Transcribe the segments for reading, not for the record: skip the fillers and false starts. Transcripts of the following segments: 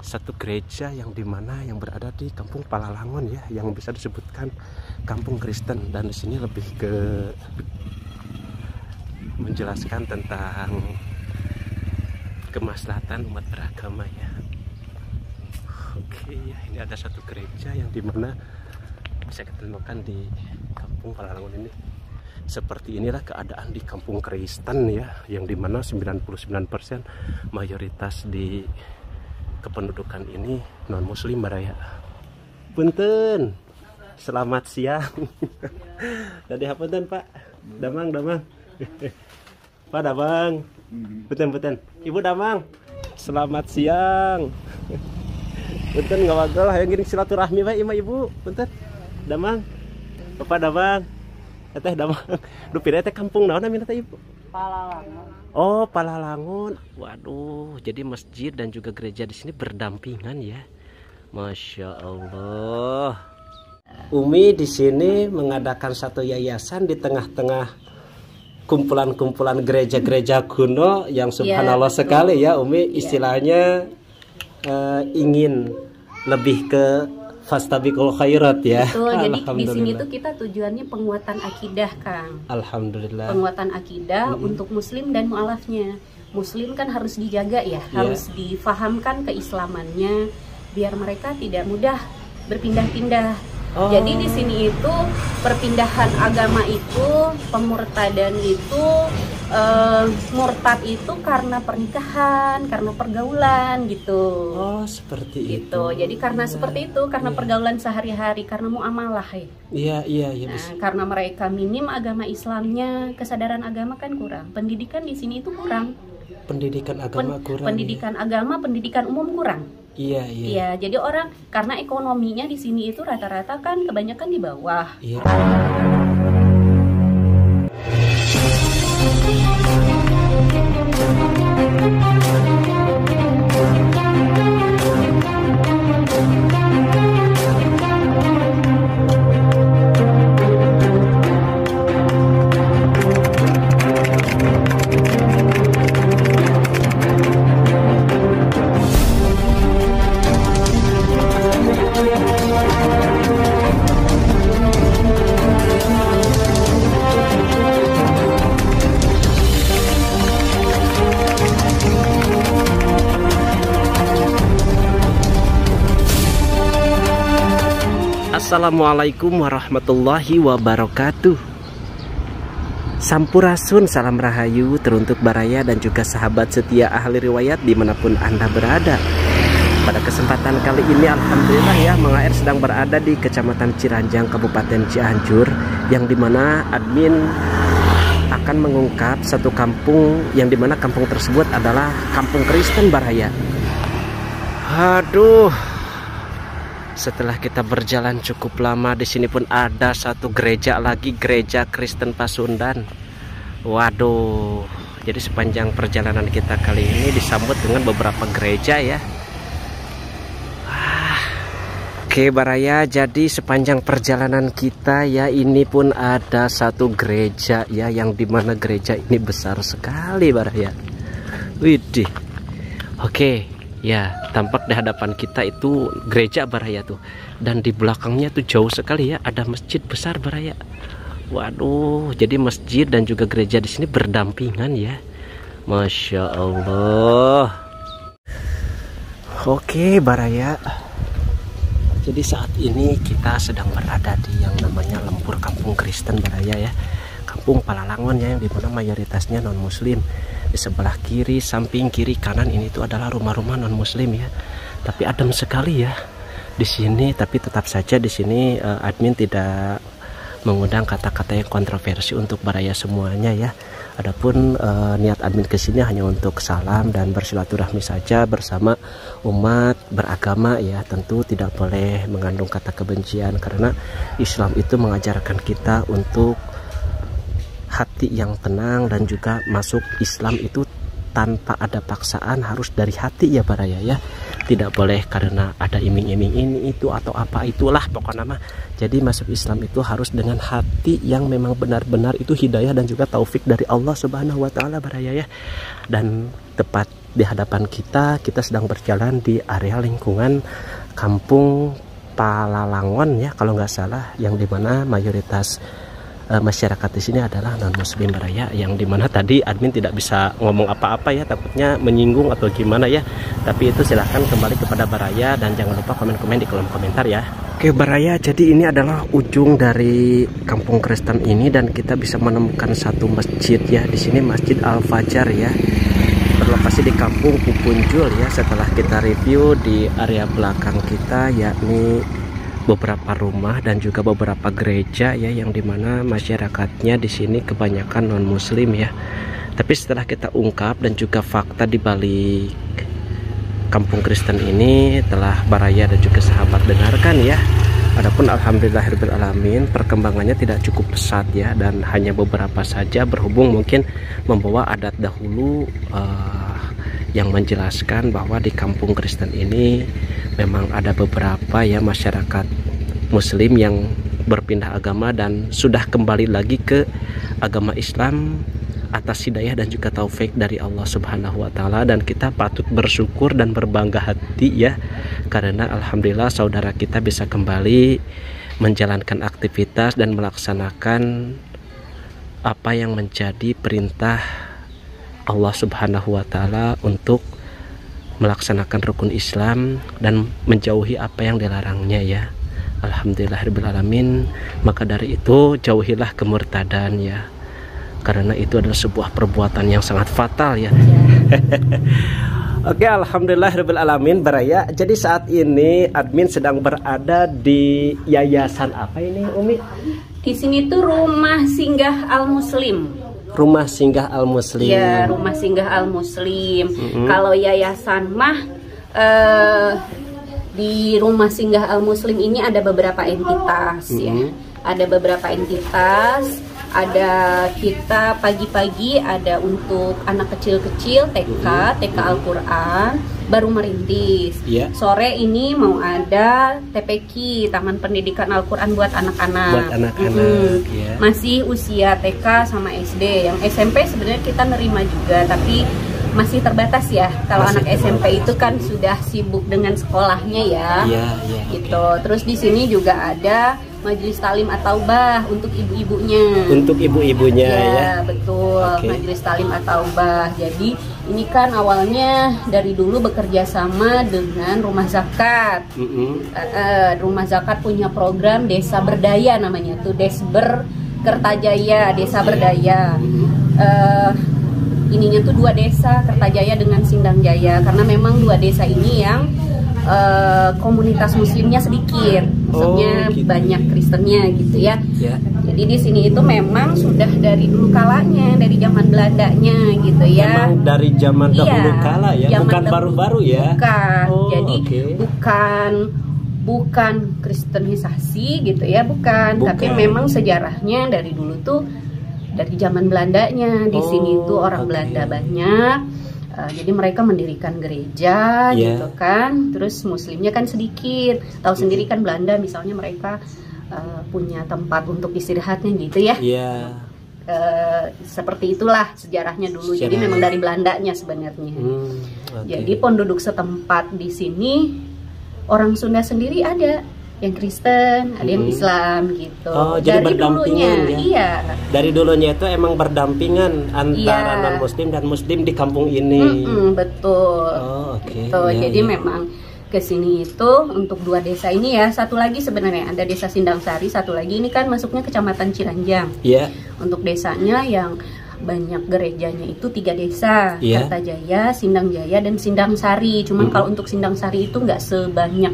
satu gereja yang dimana yang berada di Kampung Palalangon ya, yang bisa disebutkan kampung Kristen, dan di sini lebih ke menjelaskan tentang kemaslahatan umat beragama ya. Oke ya, ini ada satu gereja yang dimana bisa kita temukan di Kampung Palalangon ini. Seperti inilah keadaan di kampung Kristen ya, yang dimana 99% mayoritas di kependudukan ini non muslim baraya. Punten, selamat siang. Tadi hapunten Pak, damang. Pak damang, punten. Ibu damang, selamat siang. Punten ngawagol, hayang gini silaturahmi Pak ima Ibu, punten. Damang, Bapak damang. Teh damang. Duh pindah teh kampung naon namina teh Ibu? Palalangon. Oh, Palalangon. Waduh, jadi masjid dan juga gereja di sini berdampingan ya. Masya Allah. Umi di sini mengadakan satu yayasan di tengah-tengah kumpulan-kumpulan gereja-gereja kuno yang subhanallah sekali ya Umi. Istilahnya ingin lebih ke fastabiqul khairat ya. Betul, jadi di sini tuh kita tujuannya penguatan akidah, Kang. Alhamdulillah. Penguatan akidah untuk muslim dan mualafnya. Muslim kan harus dijaga ya, harus difahamkan keislamannya biar mereka tidak mudah berpindah-pindah. Jadi di sini itu perpindahan agama itu, pemurtadan itu, murtad itu karena pernikahan, karena pergaulan gitu. Oh, seperti itu. Jadi karena seperti itu, karena pergaulan sehari-hari, karena muamalah ya. Iya. Nah, karena mereka minim agama Islamnya, kesadaran agama kan kurang. Pendidikan di sini itu kurang. Pendidikan agama kurang. Pendidikan agama, pendidikan umum kurang. Iya, jadi orang karena ekonominya di sini itu rata-rata kan kebanyakan di bawah. Iya. Assalamualaikum warahmatullahi wabarakatuh. Sampurasun, salam rahayu teruntuk baraya dan juga sahabat setia ahli riwayat dimanapun Anda berada. Pada kesempatan kali ini alhamdulillah ya, Mang AR sedang berada di Kecamatan Ciranjang, Kabupaten Cianjur, yang dimana admin akan mengungkap satu kampung yang dimana kampung tersebut adalah kampung Kristen baraya. Aduh, setelah kita berjalan cukup lama, di sini pun ada satu gereja lagi, gereja Kristen Pasundan. Waduh, jadi sepanjang perjalanan kita kali ini disambut dengan beberapa gereja ya. Oke baraya, jadi sepanjang perjalanan kita ya, ini pun ada satu gereja ya, yang dimana gereja ini besar sekali baraya. Widih. Oke. Ya, tampak di hadapan kita itu gereja baraya tuh, dan di belakangnya tuh jauh sekali ya ada masjid besar baraya. Waduh, jadi masjid dan juga gereja di sini berdampingan ya. Masya Allah. Oke baraya, jadi saat ini kita sedang berada di yang namanya lembur kampung Kristen baraya ya, Kampung Palalangon ya, yang dimana mayoritasnya non muslim. Di sebelah kiri, samping kiri, kanan ini tuh adalah rumah-rumah non muslim ya. Tapi adem sekali ya di sini. Tapi tetap saja di sini admin tidak mengundang kata-kata yang kontroversi untuk baraya semuanya ya. Adapun niat admin kesini hanya untuk salam dan bersilaturahmi saja bersama umat beragama ya. Tentu tidak boleh mengandung kata kebencian, karena Islam itu mengajarkan kita untuk hati yang tenang, dan juga masuk Islam itu tanpa ada paksaan, harus dari hati ya baraya ya. Tidak boleh karena ada iming-iming ini itu atau apa itulah pokoknya mah. Jadi masuk Islam itu harus dengan hati yang memang benar-benar itu hidayah dan juga taufik dari Allah Subhanahu wa taala baraya ya. Dan tepat di hadapan kita sedang berjalan di area lingkungan Kampung Palalangon ya kalau nggak salah, yang dimana mayoritas masyarakat di sini adalah non muslim Baraya, yang dimana tadi admin tidak bisa ngomong apa-apa ya, takutnya menyinggung atau gimana ya, tapi itu silahkan kembali kepada Baraya dan jangan lupa komen-komen di kolom komentar ya. Oke Baraya, jadi ini adalah ujung dari kampung Kristen ini dan kita bisa menemukan satu masjid ya di sini, Masjid Al Fajar ya, berlokasi di Kampung Pupunjul ya. Setelah kita review di area belakang kita yakni beberapa rumah dan juga beberapa gereja ya, yang dimana masyarakatnya di sini kebanyakan non muslim ya. Tapi setelah kita ungkap dan juga fakta di balik kampung Kristen ini telah Baraya dan juga sahabat dengarkan ya. Adapun alhamdulillahirobbilalamin perkembangannya tidak cukup pesat ya, dan hanya beberapa saja, berhubung mungkin membawa adat dahulu yang menjelaskan bahwa di kampung Kristen ini memang ada beberapa ya masyarakat muslim yang berpindah agama dan sudah kembali lagi ke agama Islam atas hidayah dan juga taufik dari Allah Subhanahu wa taala, dan kita patut bersyukur dan berbangga hati ya, karena alhamdulillah saudara kita bisa kembali menjalankan aktivitas dan melaksanakan apa yang menjadi perintah Allah Subhanahu wa taala untuk melaksanakan rukun Islam dan menjauhi apa yang dilarangnya ya. Alhamdulillahirobbilalamin. Maka dari itu jauhilah kemurtadan ya, karena itu adalah sebuah perbuatan yang sangat fatal ya. Oke, alhamdulillahirobbilalamin Baraya. Jadi saat ini admin sedang berada di yayasan apa ini Umi? Di sini tuh Rumah Singgah Al Muslim. Rumah Singgah Al Muslim. Ya, Rumah Singgah Al Muslim. Kalau yayasan mah di Rumah Singgah Al Muslim ini ada beberapa entitas ya. Ada beberapa entitas. Ada kita pagi-pagi ada untuk anak kecil-kecil TK Al-Quran baru merintis. Sore ini mau ada TPQ, Taman Pendidikan Al-Quran buat anak-anak. Masih usia TK sama SD. Yang SMP sebenarnya kita nerima juga, tapi masih terbatas ya. Kalau anak SMP itu kan sudah sibuk dengan sekolahnya ya. Gitu. Terus di sini juga ada Majelis Talim At-Taubah untuk ibu-ibunya. Untuk ibu-ibunya ya. Betul. Majelis Talim At-Taubah. Jadi ini kan awalnya dari dulu bekerja sama dengan Rumah Zakat. Rumah Zakat punya program Desa Berdaya namanya tuh, Desber Kertajaya, Desa Berdaya. Ininya tuh 2 desa, Kertajaya dengan Sindang Jaya, karena memang 2 desa ini yang komunitas muslimnya sedikit, maksudnya banyak Kristennya gitu ya. Jadi di sini itu memang sudah dari dulu kalanya, dari zaman Belandanya gitu ya. Memang dari zaman dahulu kala ya, bukan baru-baru ya. Bukan. Jadi bukan kristenisasi gitu ya, bukan. Tapi memang sejarahnya dari dulu tuh dari zaman Belandanya. Di sini tuh orang Belanda banyak. Jadi mereka mendirikan gereja gitu kan, terus muslimnya kan sedikit. Tahu sendiri kan Belanda misalnya mereka punya tempat untuk istirahatnya gitu ya. Seperti itulah sejarahnya dulu. Jadi memang dari Belandanya sebenarnya. Jadi penduduk setempat di sini orang Sunda sendiri ada yang Kristen, ada yang Islam gitu. Jadi dari dulunya, ya? Dari dulunya itu emang berdampingan antara non Muslim dan Muslim di kampung ini. Betul. Jadi memang kesini itu untuk 2 desa ini ya. Satu lagi sebenarnya ada Desa Sindang Sari, satu lagi ini kan masuknya Kecamatan Ciranjang. Untuk desanya yang banyak gerejanya itu 3 desa, Kertajaya, Sindang Jaya, dan Sindang Sari. Cuman kalau untuk Sindang Sari itu nggak sebanyak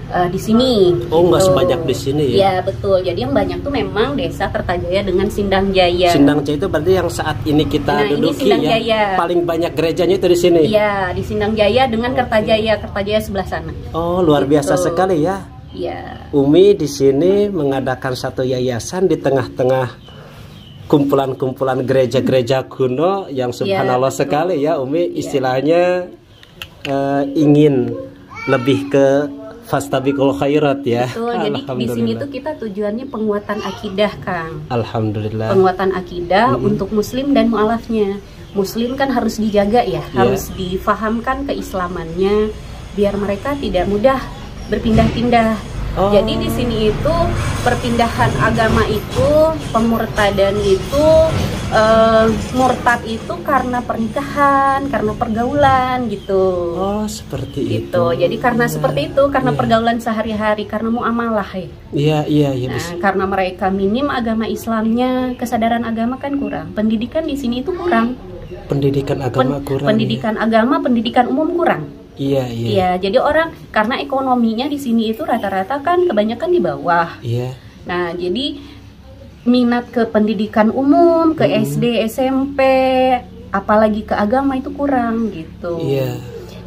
di sini. Nggak sebanyak di sini ya? Ya betul. Jadi yang banyak tuh memang Desa Kertajaya dengan Sindang Jaya. Sindang Jaya itu berarti yang saat ini kita duduki ya. Paling banyak gerejanya itu di sini. Iya, di Sindang Jaya dengan Kertajaya sebelah sana. Luar biasa sekali ya. Umi di sini mengadakan satu yayasan di tengah-tengah kumpulan-kumpulan gereja-gereja kuno yang subhanallah sekali ya Umi. Istilahnya ingin lebih ke fastabiqul khairat ya. Betul. Jadi di sini tuh kita tujuannya penguatan akidah, Kang. Alhamdulillah. Penguatan akidah untuk muslim dan mualafnya. Muslim kan harus dijaga ya, harus difahamkan keislamannya biar mereka tidak mudah berpindah-pindah. Jadi di sini itu perpindahan agama itu, pemurtadan itu, murtad itu karena pernikahan, karena pergaulan gitu. Oh, seperti itu. Jadi karena seperti itu, karena pergaulan sehari-hari, karena muamalah ya. Iya. Nah, karena mereka minim agama Islamnya, kesadaran agama kan kurang. Pendidikan di sini itu kurang. Pendidikan agama kurang. Pendidikan agama, pendidikan umum kurang. Iya. Jadi orang karena ekonominya di sini itu rata-rata kan kebanyakan di bawah. Iya. Nah, jadi minat ke pendidikan umum, ke SD, SMP, apalagi ke agama itu kurang gitu. Iya.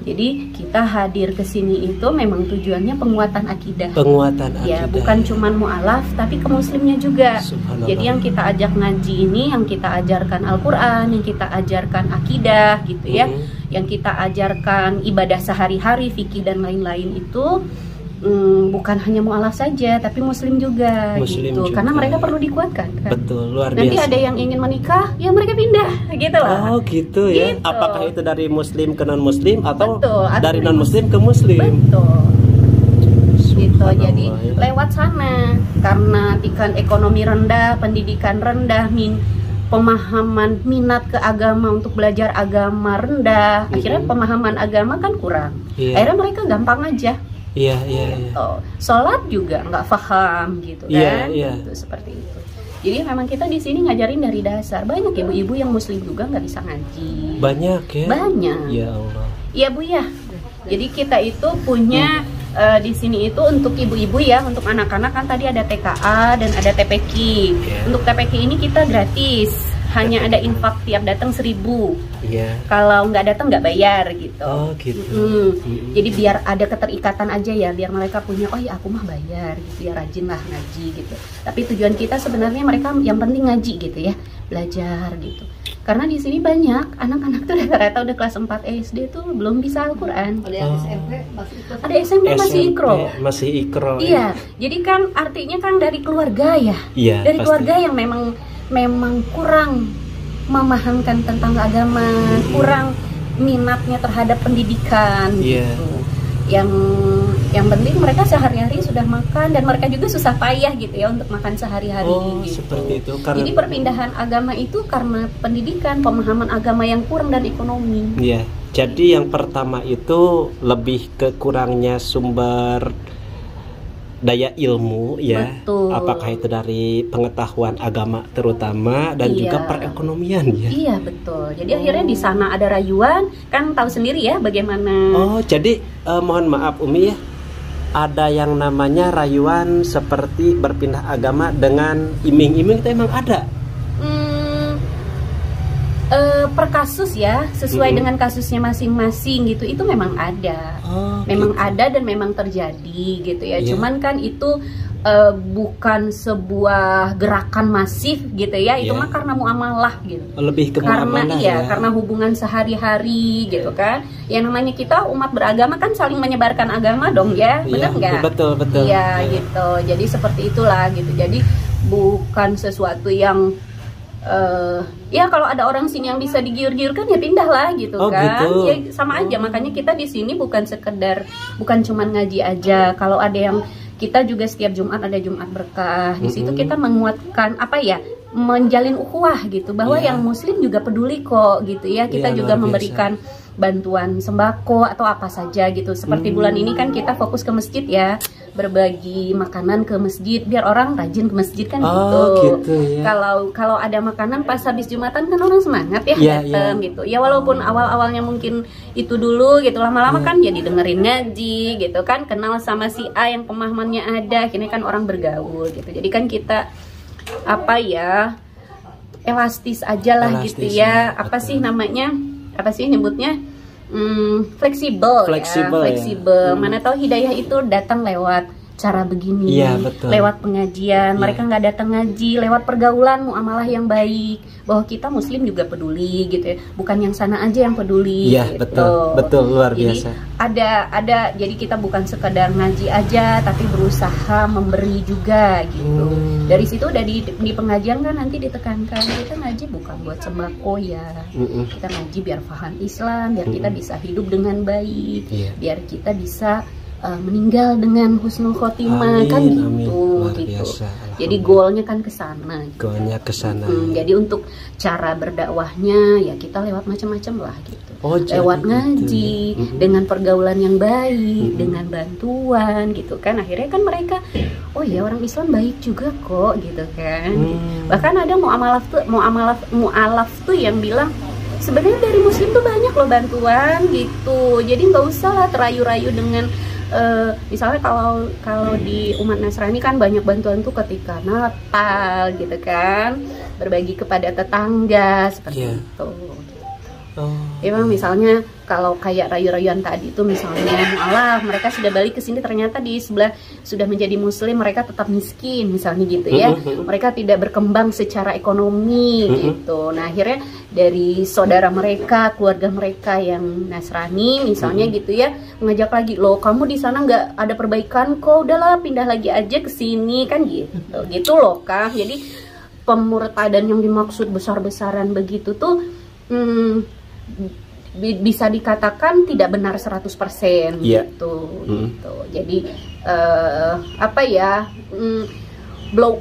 Jadi kita hadir ke sini itu memang tujuannya penguatan akidah. Penguatan akidah. Ya, bukan cuman mu'alaf tapi ke muslimnya juga. Jadi yang kita ajak ngaji ini, yang kita ajarkan Al-Qur'an, yang kita ajarkan akidah gitu ya. Yang kita ajarkan ibadah sehari-hari, fikih dan lain-lain itu bukan hanya mu'alaf saja, tapi muslim juga gitu. Karena mereka perlu dikuatkan kan. Betul, luar biasa. Nanti ada yang ingin menikah, ya mereka pindah gitu lah. Oh gitu ya. Gitu. Apakah itu dari muslim ke non muslim atau Betul, dari non muslim ke muslim? Betul. Gitu. Jadi lewat sana karena tingkat ekonomi rendah, pendidikan rendah, pemahaman minat ke agama untuk belajar agama rendah, akhirnya pemahaman agama kan kurang. Akhirnya mereka gampang aja. Iya. Sholat juga nggak paham gitu kan. Iya. Gitu, seperti itu. Jadi memang kita di sini ngajarin dari dasar. Banyak ibu-ibu yang muslim juga nggak bisa ngaji. Banyak ya. Banyak. Ya Allah. Iya Bu ya. Jadi kita itu punya di sini itu untuk ibu-ibu ya, untuk anak-anak kan tadi ada TKA dan ada TPQ. Untuk TPQ ini kita gratis. Hanya ada infak tiap datang 1.000. Kalau nggak datang nggak bayar gitu. Oh gitu. Jadi biar ada keterikatan aja ya, biar mereka punya oh ya aku mah bayar gitu ya, rajin lah ngaji gitu. Tapi tujuan kita sebenarnya mereka yang penting ngaji gitu ya, belajar gitu. Karena di sini banyak anak-anak tuh rata-rata udah kelas 4 SD tuh belum bisa Al-Qur'an. Ada yang SMP masih ikro. Ada SMP masih ikro. Masih ikro. Iya. Jadi kan artinya kan dari keluarga ya. Iya. Dari keluarga yang memang kurang memahamkan tentang agama, kurang minatnya terhadap pendidikan gitu. Yang penting mereka sehari-hari sudah makan dan mereka juga susah payah gitu ya untuk makan sehari-hari gitu. Seperti itu. Jadi perpindahan agama itu karena pendidikan, pemahaman agama yang kurang dan ekonomi. Iya. Jadi yang pertama itu lebih ke kurangnya sumber daya ilmu ya. Betul. Apakah itu dari pengetahuan agama terutama dan juga perekonomian ya. Iya betul. Jadi akhirnya di sana ada rayuan, kan tahu sendiri ya bagaimana. Oh jadi mohon maaf Umi ya, ada yang namanya rayuan seperti berpindah agama dengan iming-iming itu emang ada? Per kasus ya, sesuai dengan kasusnya masing-masing gitu, itu memang ada. Memang gitu. Ada dan memang terjadi gitu ya. Cuman kan itu bukan sebuah gerakan masif gitu ya. Itu mah karena muamalah gitu. Lebih ke muamalah ya. Karena hubungan sehari-hari gitu kan. Yang namanya kita umat beragama kan saling menyebarkan agama dong ya. Benar nggak? Betul. Iya gitu. Jadi seperti itulah gitu. Jadi bukan sesuatu yang ya kalau ada orang sini yang bisa digiur-giurkan ya pindah lah gitu kan. Gitu. Ya sama aja, makanya kita di sini bukan cuman ngaji aja. Kalau ada yang kita juga setiap Jumat ada Jumat berkah. Di situ kita menguatkan menjalin ukhuwah gitu, bahwa yang muslim juga peduli kok gitu ya. Kita juga memberikan bantuan sembako atau apa saja gitu. Seperti bulan ini kan kita fokus ke masjid ya, berbagi makanan ke masjid biar orang rajin ke masjid kan gitu. Ya. Kalau ada makanan pas habis Jumatan kan orang semangat ya datang gitu. Ya walaupun awal-awalnya mungkin itu dulu gitu, lama-lama kan jadi dengerin ngaji gitu kan, kenal sama si A yang pemahamannya ada, kini kan orang bergaul gitu. Jadi kan kita elastis aja lah gitu ya. Apa sih namanya? Apa sih nyebutnya? Fleksibel. Ya. Mana tahu hidayah itu datang lewat cara begini, Iya, betul. lewat pengajian, Iya. mereka nggak datang ngaji, lewat pergaulan muamalah yang baik, bahwa kita Muslim juga peduli gitu ya, bukan yang sana aja yang peduli. Iya, gitu. betul, luar Jadi biasa. ada, jadi kita bukan sekedar ngaji aja, tapi berusaha memberi juga gitu. Dari situ udah di pengajian kan nanti ditekankan, kita ngaji bukan buat sembako ya, kita ngaji biar paham Islam, biar kita bisa hidup dengan baik, Iya. biar kita bisa meninggal dengan husnul khotimah. Amin, kan gitu, amin. Luar gitu. biasa, Jadi goalnya kan ke sana. Gitu. Goalnya ke sana. Jadi untuk cara berdakwahnya ya kita lewat macam-macam lah gitu. Oh, jadi Lewat gitu ngaji, ya. dengan pergaulan yang baik, dengan bantuan gitu kan. Akhirnya kan mereka, oh ya orang Islam baik juga kok gitu kan. Bahkan ada mu'alaf tuh yang bilang sebenarnya dari Muslim tuh banyak loh bantuan gitu. Jadi nggak usah lah terayu-rayu dengan misalnya kalau di umat Nasrani kan banyak bantuan tuh ketika Natal gitu kan, berbagi kepada tetangga seperti itu. Emang misalnya kalau kayak rayu-rayuan tadi itu misalnya mu'alaf, mereka sudah balik ke sini ternyata di sebelah sudah menjadi Muslim, mereka tetap miskin misalnya gitu ya, mereka tidak berkembang secara ekonomi gitu. Nah akhirnya dari saudara mereka, keluarga mereka yang Nasrani misalnya gitu ya, mengajak lagi, loh kamu di sana nggak ada perbaikan kok, udahlah pindah lagi aja ke sini kan gitu loh Kak. Jadi pemurtadan yang dimaksud besar-besaran begitu tuh bisa dikatakan tidak benar 100% gitu. Gitu. Jadi apa ya, blow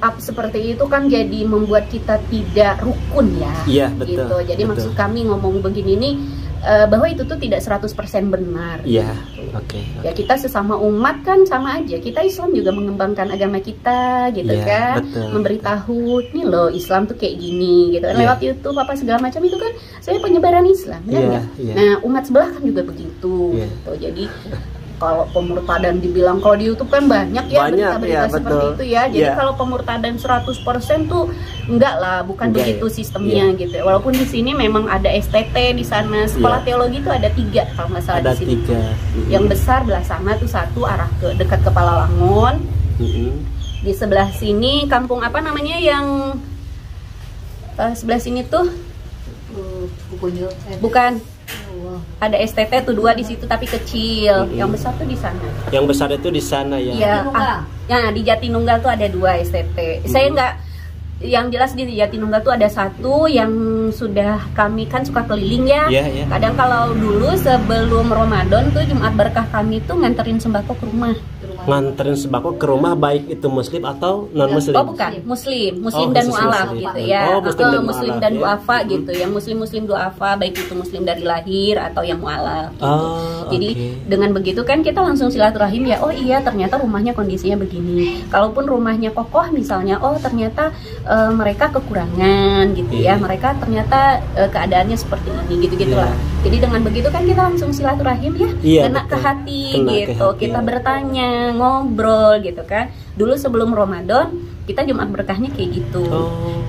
up seperti itu kan jadi membuat kita tidak rukun ya. Iya, betul. Gitu. Jadi betul. maksud kami ngomong begini nih bahwa itu tuh tidak 100% benar. Iya. Gitu. Oke. Ya kita sesama umat kan sama aja. Kita Islam juga mengembangkan agama kita gitu kan. Betul, memberitahu nih loh Islam tuh kayak gini gitu. Lewat YouTube apa segala macam itu kan saya penyebaran Islam kan ya. Nah, umat sebelah kan juga begitu gitu. Jadi kalau pemurtadan dibilang kalau di YouTube kan banyak ya berita-berita seperti itu ya. Jadi kalau pemurtadan 100% tuh enggak lah, bukan begitu sistemnya gitu. Walaupun di sini memang ada STT di sana, sekolah teologi itu ada 3 kalau nggak salah di sini. Yang besar belah sana tuh satu arah ke dekat Kepala Langon. Di sebelah sini kampung apa namanya yang sebelah sini tuh bukan. Ada STT tuh 2 di situ tapi kecil. Yang besar tuh di sana. Yang besar itu di sana ya. Ya, di Jatinunggal tuh ada 2 STT. Saya nggak, yang jelas di Jatinunggal tuh ada 1 yang sudah kami kan suka keliling ya. Kadang kalau dulu sebelum Ramadan tuh Jumat Berkah kami tuh nganterin sembako ke rumah. Nganterin sembako ke rumah, baik itu Muslim atau non Muslim? Oh bukan, Muslim dan mu'alaf gitu ya. Muslim dan du'afa gitu. Yang Muslim du'afa, baik itu Muslim dari lahir atau yang mu'alaf gitu. Jadi dengan begitu kan kita langsung silaturahim ya. Oh iya ternyata rumahnya kondisinya begini. Kalaupun rumahnya kokoh misalnya, oh ternyata mereka kekurangan gitu ya. Mereka ternyata keadaannya seperti ini gitu-gitu lah. Jadi dengan begitu kan kita langsung silaturahim ya, kena ke hati gitu. Kita bertanya, ngobrol gitu kan. Dulu sebelum Ramadan kita Jumat Berkahnya kayak gitu.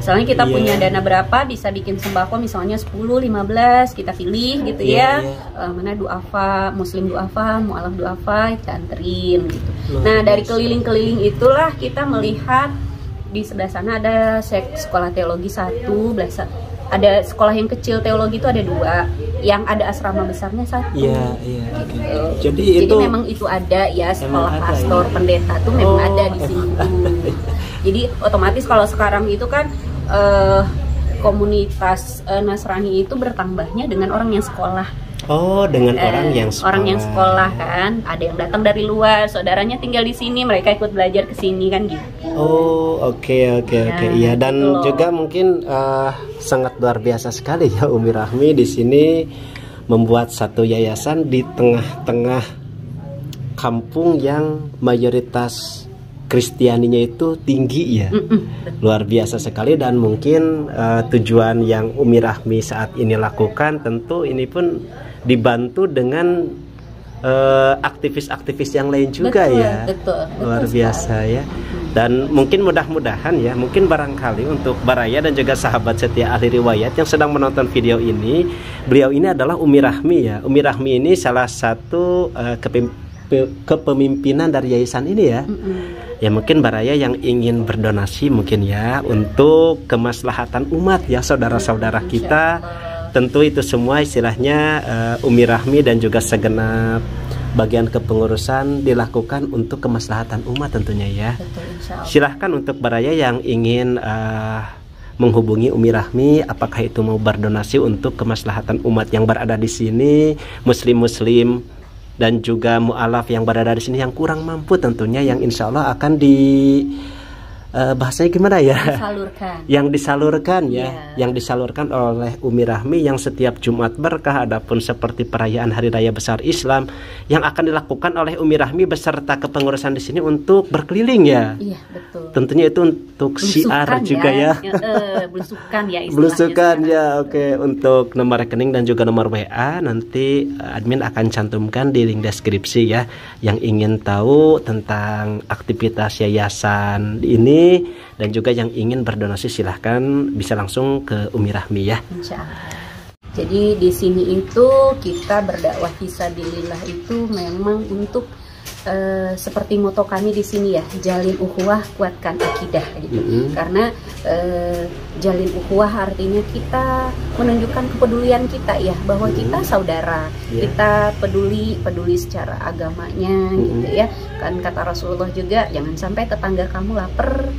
Misalnya kita punya dana berapa, bisa bikin sembako misalnya 10, 15 kita pilih gitu ya. Mana du'afa, Muslim du'afa, mu'alaf du'afa, kita anterin gitu. Nah dari keliling-keliling itulah kita melihat di sebelah sana ada sekolah teologi 1, ada sekolah yang kecil teologi itu ada 2, yang ada asrama besarnya 1. Gitu. Jadi itu memang itu ada ya, sekolah pastor pendeta tuh memang ada di sini. Jadi otomatis kalau sekarang itu kan komunitas Nasrani itu bertambahnya dengan orang yang sekolah. Dengan orang yang sekolah kan, ada yang datang dari luar, saudaranya tinggal di sini, mereka ikut belajar ke sini kan gitu. Oke. Iya, dan gitu juga mungkin sangat luar biasa sekali ya Umi Rahmi di sini membuat satu yayasan di tengah-tengah kampung yang mayoritas Kristianinya itu tinggi ya. Luar biasa sekali, dan mungkin tujuan yang Umi Rahmi saat ini lakukan tentu ini pun dibantu dengan aktivis-aktivis yang lain juga. Betul luar biasa ya. Dan mungkin mudah-mudahan ya, mungkin barangkali untuk Baraya dan juga sahabat setia ahli riwayat yang sedang menonton video ini, beliau ini adalah Umi Rahmi ya. Umi Rahmi ini salah satu kepemimpinan dari yayasan ini ya. Ya mungkin Baraya yang ingin berdonasi mungkin ya untuk kemaslahatan umat ya saudara-saudara kita. Tentu itu semua istilahnya Umi Rahmi dan juga segenap bagian kepengurusan dilakukan untuk kemaslahatan umat tentunya ya. Betul, silahkan untuk Baraya yang ingin menghubungi Umi Rahmi, apakah itu mau berdonasi untuk kemaslahatan umat yang berada di sini, muslim-muslim dan juga mu'alaf yang berada di sini yang kurang mampu tentunya, yang insya Allah akan di bahasanya gimana ya? Disalurkan. Yang disalurkan ya, Yeah. yang disalurkan oleh Umi Rahmi yang setiap Jumat Berkah, adapun seperti perayaan Hari Raya Besar Islam yang akan dilakukan oleh Umi Rahmi beserta kepengurusan di sini untuk berkeliling ya. Iya, betul. Tentunya itu untuk syiar juga ya. Belusukan ya istilahnya. Belusukan ya, oke. Untuk nomor rekening dan juga nomor WA nanti admin akan cantumkan di link deskripsi ya. Yang ingin tahu tentang aktivitas yayasan ini dan juga yang ingin berdonasi silahkan bisa langsung ke Umi Rahmi ya. Insya Allah. Jadi di sini itu kita berdakwah fisabilillah itu memang untuk seperti moto kami di sini ya, jalin ukhuwah, kuatkan akidah gitu. Karena jalin ukhuwah artinya kita menunjukkan kepedulian kita ya, bahwa kita saudara, kita peduli secara agamanya gitu ya. Kan kata Rasulullah juga, jangan sampai tetangga kamu lapar,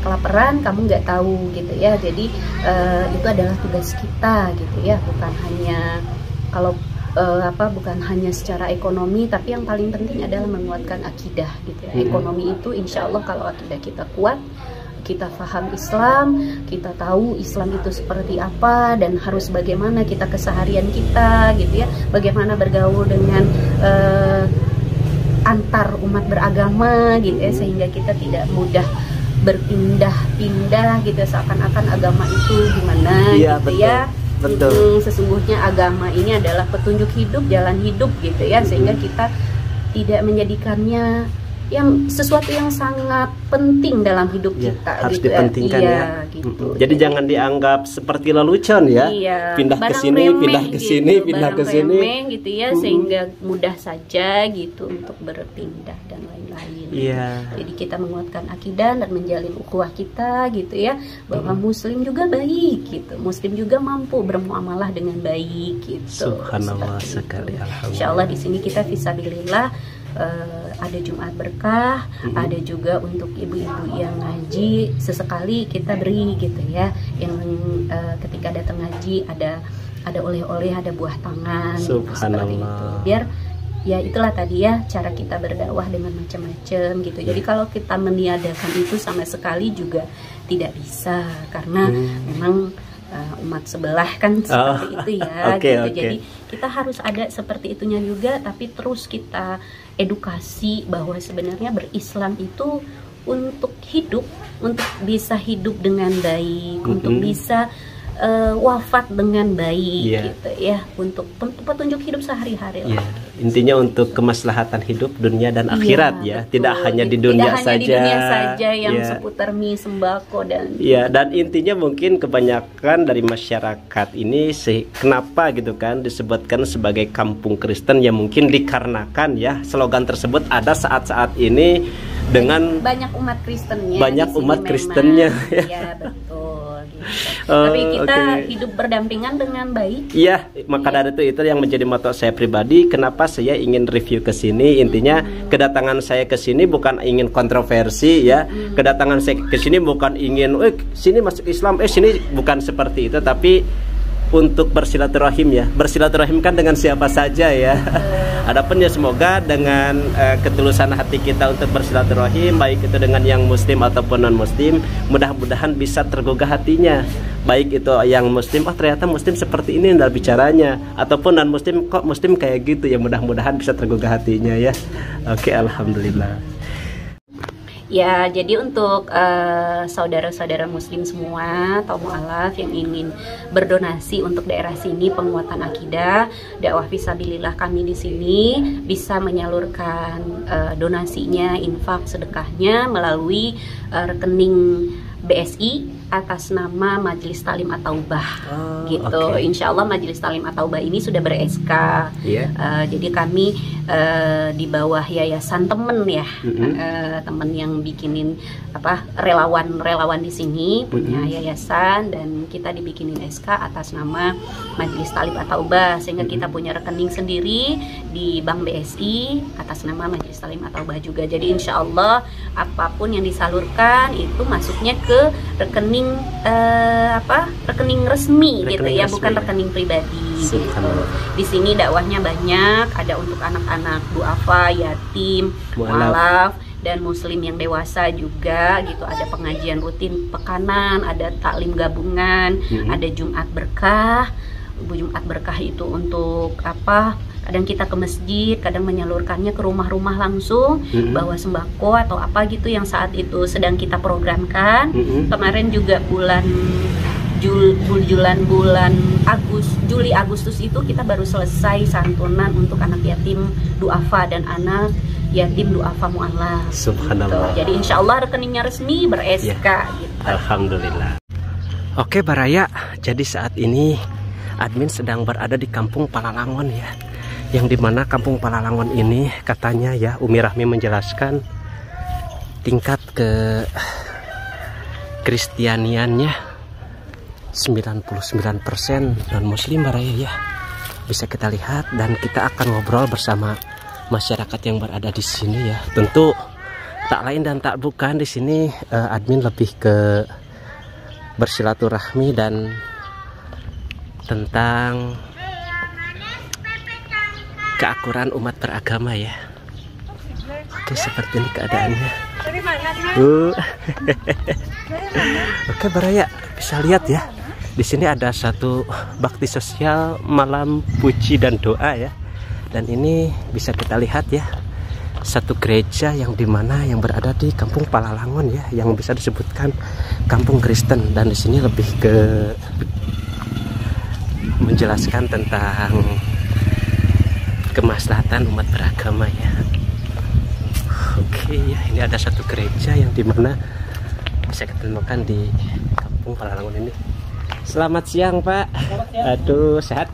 kelaparan kamu nggak tahu gitu ya. Jadi itu adalah tugas kita gitu ya, bukan hanya kalau bukan hanya secara ekonomi, tapi yang paling penting adalah menguatkan akidah gitu ya. Ekonomi itu insya Allah kalau akidah kita kuat, kita paham Islam, kita tahu Islam itu seperti apa dan harus bagaimana kita keseharian kita gitu ya, bagaimana bergaul dengan antar umat beragama gitu ya, sehingga kita tidak mudah berpindah-pindah gitu, seakan-akan agama itu gimana gitu betul. ya. Betul. Sesungguhnya agama ini adalah petunjuk hidup, jalan hidup gitu ya, sehingga kita tidak menjadikannya yang sesuatu yang sangat penting dalam hidup kita harus gitu dipentingkan ya. Gitu. Jadi jangan dianggap seperti lelucon ya. Pindah ke sini, pindah ke sini, pindah ke sini gitu ya, sehingga mudah saja gitu untuk berpindah dan lain-lain. Jadi kita menguatkan akidah dan menjalin ukhuwah kita gitu ya, bahwa muslim juga baik gitu. Muslim juga mampu bermuamalah dengan baik gitu. Subhanallah sekali, alhamdulillah. Insyaallah di sini kita fisabilillah. Ada Jumat Berkah, ada juga untuk ibu-ibu yang ngaji sesekali kita beri gitu ya, yang ketika datang ngaji ada oleh-oleh, ada buah tangan gitu, seperti itu. Biar ya itulah tadi ya cara kita berdakwah dengan macam-macam gitu. Jadi kalau kita meniadakan itu sama sekali juga tidak bisa, karena memang umat sebelah kan seperti itu ya gitu. Jadi kita harus ada seperti itunya juga, tapi terus kita edukasi bahwa sebenarnya berislam itu untuk hidup, untuk bisa hidup dengan baik, untuk bisa wafat dengan baik gitu ya, untuk petunjuk hidup sehari-hari lah. Intinya untuk kemaslahatan hidup dunia dan akhirat ya, betul. Tidak hanya di dunia saja. Di dunia saja yang seputar mie, sembako dan dan intinya mungkin kebanyakan dari masyarakat ini kenapa gitu kan disebutkan sebagai kampung Kristen, ya mungkin dikarenakan ya slogan tersebut ada saat-saat ini dengan banyak umat Kristennya. Banyak umat Kristennya ya betul. Tapi kita hidup berdampingan dengan baik. Iya, maka dari itu yang menjadi moto saya pribadi. Kenapa saya ingin review ke sini? Intinya kedatangan saya ke sini bukan ingin kontroversi ya. Kedatangan saya ke sini bukan ingin sini masuk Islam, sini bukan seperti itu, tapi untuk bersilaturahim ya. Bersilaturahim kan dengan siapa saja ya. Adapun ya semoga dengan ketulusan hati kita untuk bersilaturahim, baik itu dengan yang muslim ataupun non muslim, mudah-mudahan bisa tergugah hatinya. Baik itu yang muslim, ternyata muslim seperti ini dalam bicaranya, ataupun non muslim, kok muslim kayak gitu ya, mudah-mudahan bisa tergugah hatinya ya. Oke, alhamdulillah. Ya, jadi untuk saudara-saudara muslim semua atau mu'alaf yang ingin berdonasi untuk daerah sini, penguatan akidah, dakwah fisabilillah kami di sini bisa menyalurkan donasinya, infak, sedekahnya melalui rekening BSI atas nama Majelis Talim At-Taubah gitu. oke. Insya Allah Majelis Talim At-Taubah ini sudah ber-SK. Iya. Jadi kami di bawah yayasan temen ya, temen yang bikinin apa relawan di sini punya yayasan, dan kita dibikinin SK atas nama Majelis Talim At-Taubah, sehingga kita punya rekening sendiri di Bank BSI atas nama Majelis Talim At-Taubah juga. Jadi insya Allah apapun yang disalurkan itu masuknya ke rekening rekening resmi gitu ya, resmi, bukan ya. rekening pribadi gitu. Subhanallah. Di sini dakwahnya banyak, ada untuk anak-anak duafa, yatim, Mu'alaf. mualaf, dan muslim yang dewasa juga gitu. Ada pengajian rutin pekanan, ada taklim gabungan, ada Jumat Berkah. Jumat Berkah itu untuk apa? Kadang kita ke masjid, kadang menyalurkannya ke rumah-rumah langsung, bawa sembako atau apa gitu yang saat itu sedang kita programkan. Kemarin juga bulan Juli Agustus itu kita baru selesai santunan untuk anak yatim duafa dan anak yatim duafa mu'alaf. Subhanallah. Gitu. Jadi insya Allah rekeningnya resmi ber-SK gitu. Alhamdulillah. Oke Baraya, jadi saat ini admin sedang berada di Kampung Palalangon ya, yang dimana Kampung Palalangon ini katanya ya, Umi Rahmi menjelaskan tingkat ke Kristianiannya 99% non muslim Baraya ya, bisa kita lihat, dan kita akan ngobrol bersama masyarakat yang berada di sini ya. Tentu tak lain dan tak bukan di sini admin lebih ke bersilaturahmi dan tentang keakuran umat beragama ya. Oke, seperti ini keadaannya. Oke Baraya, bisa lihat ya, di sini ada satu bakti sosial malam puji dan doa ya, dan ini bisa kita lihat ya, satu gereja yang dimana yang berada di Kampung Palalangon ya, yang bisa disebutkan kampung Kristen, dan di sini lebih ke menjelaskan tentang kemaslahatan umat beragama ya. Oke ya, ini ada satu gereja yang dimana bisa kita temukan di Kampung Palalangon ini. Selamat siang Pak. Aduh, sehat.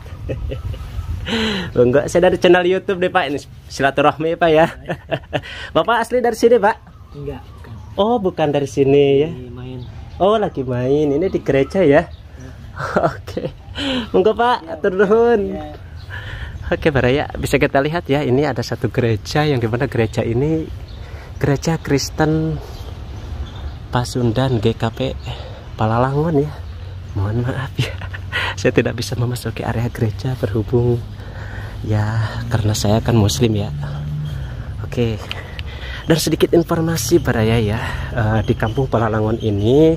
Enggak, saya dari channel YouTube deh Pak, ini silaturahmi Pak ya. Bapak asli dari sini Pak? Enggak, bukan. Oh, bukan dari sini ya. Lagi main. Oh, lagi main. Ini di gereja ya. Oke. Monggo Pak, atur nuhun. Oke Baraya, bisa kita lihat ya, ini ada satu gereja yang dimana gereja ini gereja Kristen Pasundan GKP Palalangon ya. Mohon maaf ya, saya tidak bisa memasuki area gereja berhubung ya karena saya kan muslim ya. Oke, dan sedikit informasi Baraya ya, di Kampung Palalangon ini,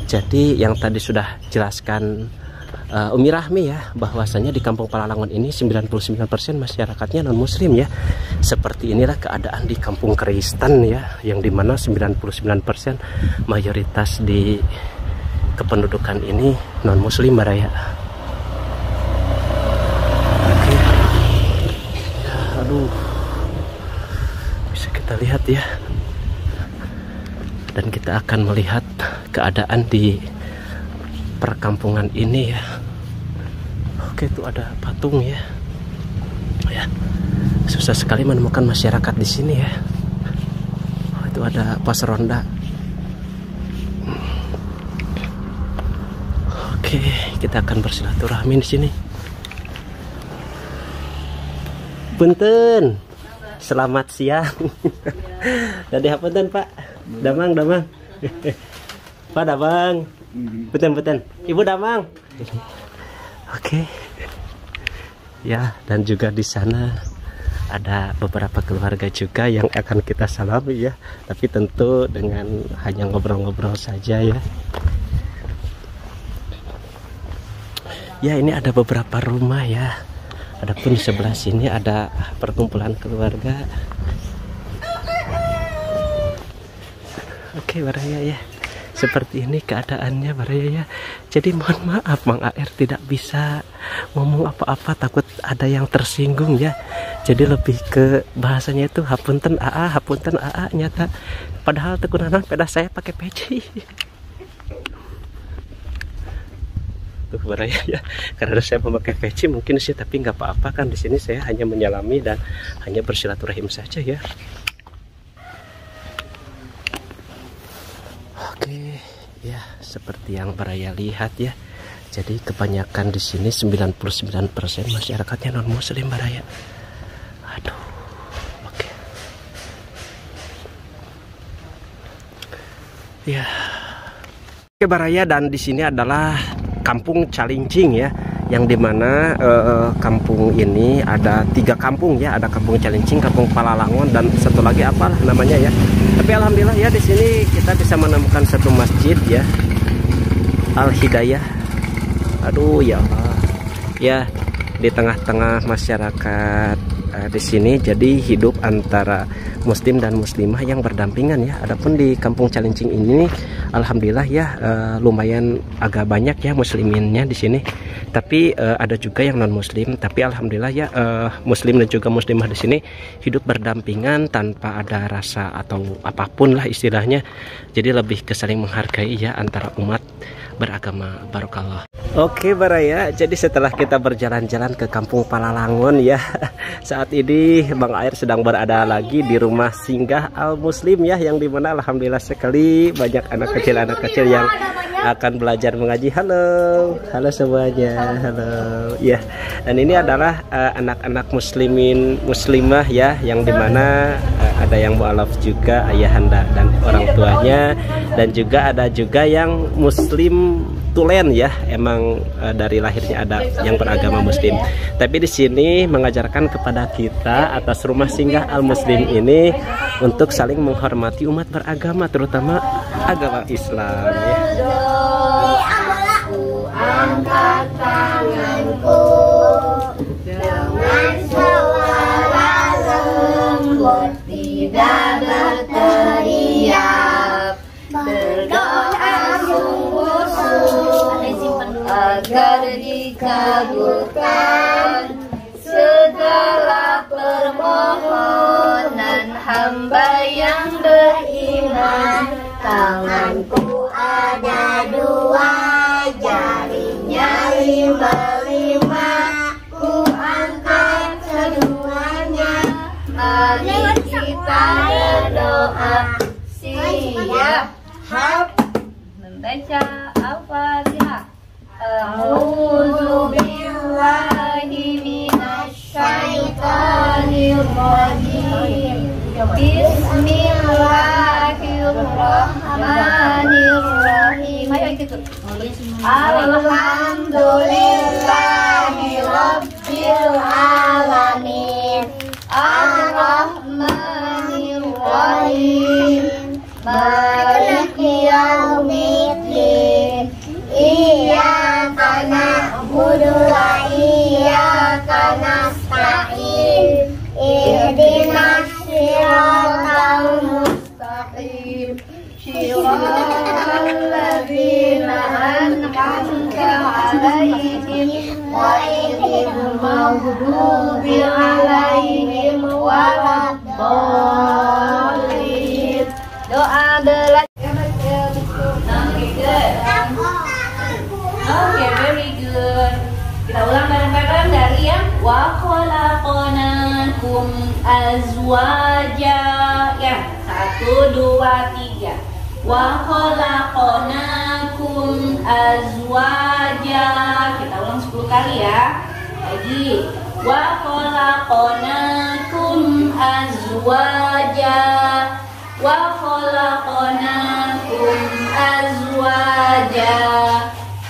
jadi yang tadi sudah jelaskan Umi Rahmi ya, bahwasanya di Kampung Palalangon ini 99% masyarakatnya non muslim ya. Seperti inilah keadaan di kampung Kristen ya, yang dimana 99% mayoritas di kependudukan ini non muslim Baraya. Oke. Ya, aduh, bisa kita lihat ya, dan kita akan melihat keadaan di perkampungan ini ya. Oke, itu ada patung ya. Ya, susah sekali menemukan masyarakat di sini ya. Oh, itu ada pos ronda. Oke, kita akan bersilaturahmi di sini. Punten, selamat siang. Tadi hapunten Pak, damang. Pak damang. Betul. Ibu damang. Oke. Ya, dan juga di sana ada beberapa keluarga juga yang akan kita salami ya. Tapi tentu dengan hanya ngobrol-ngobrol saja ya. Ya, ini ada beberapa rumah ya. Adapun di sebelah sini ada perkumpulan keluarga. Oke, Baraya ya. Seperti ini keadaannya Baraya ya. Jadi mohon maaf Mang AR tidak bisa ngomong apa-apa, takut ada yang tersinggung ya. Jadi lebih ke bahasanya itu hapunten AA nyata. Padahal tekunanan peda saya pakai peci. tuh baraya ya. Karena saya memakai peci mungkin sih, tapi nggak apa-apa kan. Di sini saya hanya menyalami dan hanya bersilaturahim saja ya. Oke, ya seperti yang baraya lihat ya. Jadi kebanyakan di sini 99% masyarakatnya non muslim baraya. Aduh. Oke. Ya. Oke baraya, dan di sini adalah Kampung Calincing ya, yang dimana kampung ini ada 3 kampung ya, ada Kampung Calincing, Kampung Palalangon, dan satu lagi apalah namanya ya. Tapi alhamdulillah ya di sini kita bisa menemukan satu masjid ya, Al Hidayah. Aduh ya Allah ya, di tengah-tengah masyarakat di sini jadi hidup antara muslim dan muslimah yang berdampingan ya. Adapun di Kampung Calincing ini alhamdulillah ya lumayan agak banyak ya musliminnya di sini, tapi ada juga yang non muslim, tapi alhamdulillah ya muslim dan juga muslimah di sini hidup berdampingan tanpa ada rasa atau apapun lah istilahnya. Jadi lebih ke saling menghargai ya antara umat beragama. Barokallah. Oke baraya, jadi setelah kita berjalan-jalan ke Kampung Palalangon ya, saat ini Bang Air sedang berada lagi di rumah singgah Al Muslim ya, yang dimana alhamdulillah sekali banyak anak kecil yang akan belajar mengaji. Halo semuanya, halo ya. Dan ini adalah anak-anak muslimin muslimah ya, yang dimana ada yang mualaf juga ayahanda dan orang tuanya, dan juga ada juga yang muslim tulen ya, emang dari lahirnya ada yang beragama muslim. Tapi di sini mengajarkan kepada kita atas rumah singgah Al Muslim ini untuk saling menghormati umat beragama, terutama agama Islam ya. Angkat tanganku dengan suara lembut, tidak berteriak, berdoa sungguh-sungguh agar dikabulkan segala permohonan hamba yang beriman. Tanganku ada 2, jarinya 5, ku angkat keduanya. Mari kita berdoa. Siap membaca Al-Fatihah. A'udzu billahi minasy syaithanir rajim. Bismillahirrahmanirrahim. Ayo ikut. Alhamdulillahi rabbil alamin. Ar-Rahmanir-Rahim. Maliki yaumiddin. Iyyaka na'budu wa iyyaka nasta'in. Ihdinas siratal mustaqim. Shiratal ladzina an'amta 'alaihim ghairil maghdubi alaihim waladdallin. Doa belajar. Okay, very good. Kita ulang bareng-bareng dari yang wa khalaqnakum azwaja. Ya, 1, 2, 3. Wa khalaqnakum azwaja. Kita ulang 10 kali ya. Lagi. Wa khalaqnakum azwaja. Wa khalaqnakum azwaja.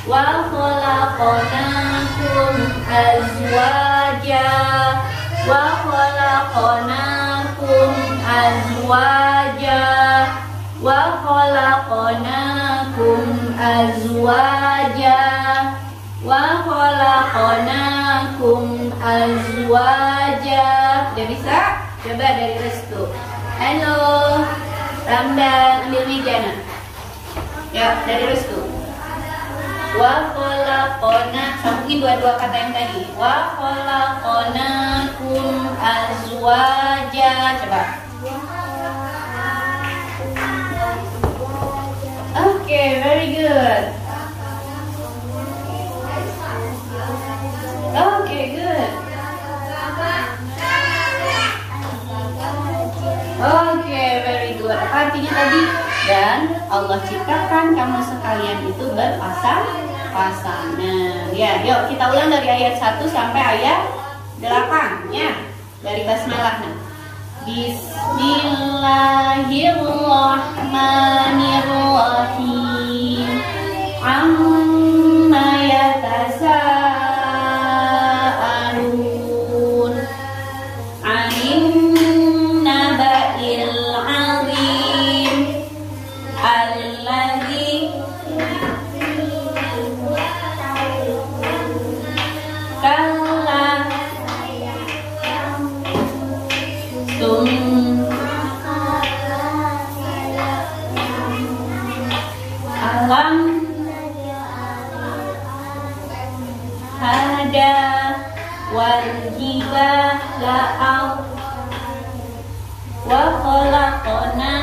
Wa khalaqnakum azwaja. Wa khalaqnakum azwaja. Wa khalaqnakum azwaja. Wa khalaqnakum azwaja. Udah bisa? Coba dari Restu. Halo Ramdan, ambil meja nah. Ya, dari Restu. Wa khalaqna, sambungin dua-dua kata yang tadi. Wa khalaqnakum azwaja. Coba. Okay, very good. Oke, very good. Apa artinya tadi? Dan Allah ciptakan kamu sekalian itu berpasang-pasangan. Ya, yuk kita ulang dari ayat 1 sampai ayat 8 ya. Dari basmalah. Bismillahirrahmanirrahim. Amma yatasaalun 'anin naba'il 'azim alladzi kalla alam hada wal jibala wa khalaqna